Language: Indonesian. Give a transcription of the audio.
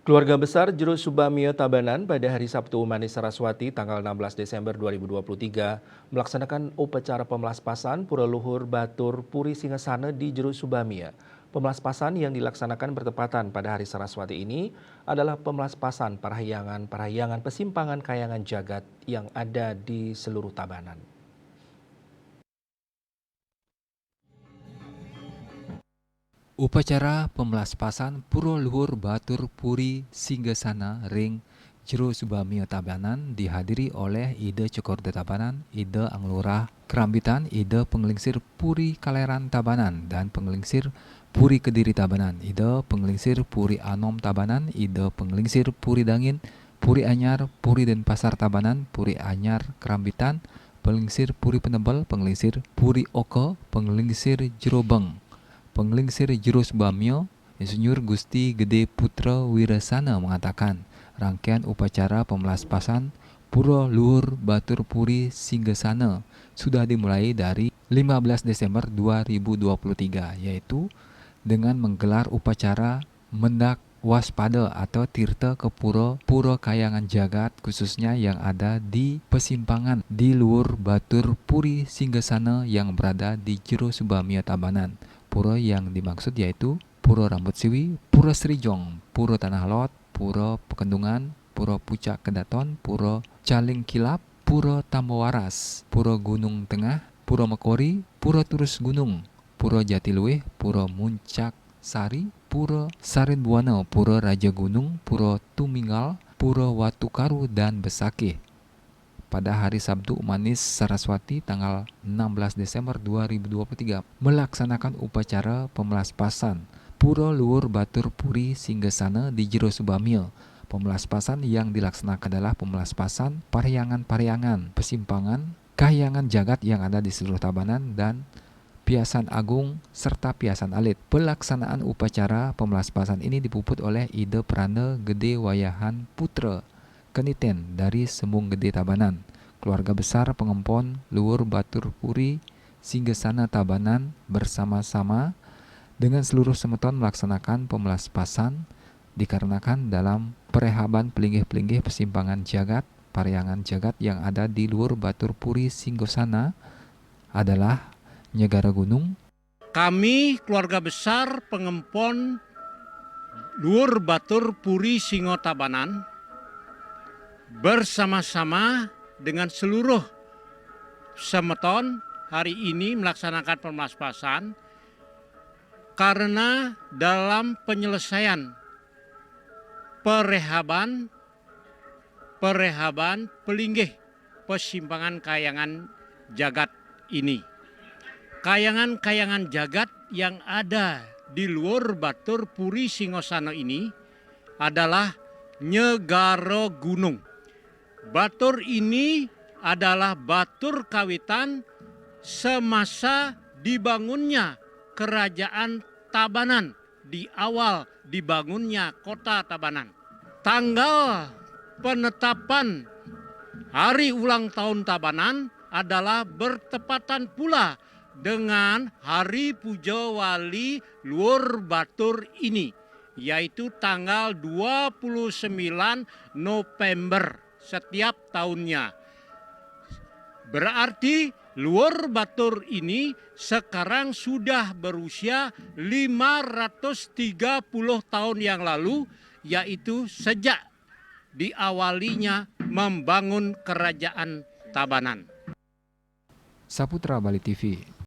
Keluarga besar Jero Subamio Tabanan pada hari Sabtu Manis Saraswati tanggal 16 Desember 2023 melaksanakan upacara pemelaspasan Pura Luhur Batur Puri Singasana di Jero Subamio. Pemelaspasan yang dilaksanakan bertepatan pada hari Saraswati ini adalah pemelaspasan parahyangan pesimpangan kayangan jagat yang ada di seluruh Tabanan. Upacara pemelaspasan Pura Luhur Batur Puri Singgasana Ring Jero Subamio Tabanan dihadiri oleh Ide Cokorda Tabanan, Ide Anglurah Kerambitan, Ide Penglingsir Puri Kaleran Tabanan, dan Penglingsir Puri Kediri Tabanan, Ide Penglingsir Puri Anom Tabanan, Ide Penglingsir Puri Dangin, Puri Anyar, Puri Denpasar Tabanan, Puri Anyar Kerambitan, Penglingsir Puri Penebel, Penglingsir Puri Oko, Penglingsir Jerobeng. Penglingsir Jero Subamio, Insinyur Gusti Gede Putra Wirasana mengatakan, rangkaian upacara pemelaspasan Pura Luhur Batur Puri Singgasana sudah dimulai dari 15 Desember 2023, yaitu dengan menggelar upacara mendak waspada atau tirta ke pura kayangan jagat khususnya yang ada di pesimpangan di Luhur Batur Puri Singgasana yang berada di Jero Subamio Tabanan. Pura yang dimaksud yaitu Pura Rambut Siwi, Pura Srijong, Pura Tanah Lot, Pura Pekendungan, Pura Pucak Kedaton, Pura Caling Kilap, Pura Tambowaras, Pura Gunung Tengah, Pura Mekori, Pura Turus Gunung, Pura Jatiluwih, Pura Muncak Sari, Pura Sarenbuana, Pura Raja Gunung, Pura Tuminggal, Pura Watukaru, dan Besakih. Pada hari Sabtu Manis Saraswati tanggal 16 Desember 2023 melaksanakan upacara pemelaspasan Pura Luhur Batur Puri Singgasana di Jero Subamio. Pemelaspasan yang dilaksanakan adalah pemelaspasan parahyangan pesimpangan kahyangan jagat yang ada di seluruh Tabanan dan Piasan Agung serta Piasan Alit. Pelaksanaan upacara pemelaspasan ini dipuput oleh Ide Prana Gede Wayahan Putra Keniten dari Sembung Gede Tabanan, keluarga besar pengempon Luhur Batur Puri Singgasana Tabanan bersama-sama dengan seluruh semeton melaksanakan pemelaspasan dikarenakan dalam perehaban pelinggih-pelinggih pesimpangan jagat, parahyangan jagat yang ada di Luhur Batur Puri Singgasana adalah Nyegara Gunung. Kami keluarga besar pengempon Luhur Batur Puri Singo Tabanan bersama-sama dengan seluruh semeton hari ini melaksanakan pemelaspasan karena dalam penyelesaian perehaban pelinggih pesimpangan kayangan jagat ini. Kayangan-kayangan jagat yang ada di Luhur Batur Puri Singgasana ini adalah Nyegara Gunung. Batur ini adalah batur kawitan semasa dibangunnya Kerajaan Tabanan, di awal dibangunnya kota Tabanan. Tanggal penetapan hari ulang tahun Tabanan adalah bertepatan pula dengan hari puja wali Luhur Batur ini, yaitu tanggal 29 November setiap tahunnya. Berarti Luhur Batur ini sekarang sudah berusia 530 tahun yang lalu, yaitu sejak diawalinya membangun Kerajaan Tabanan. Saputra Bali TV.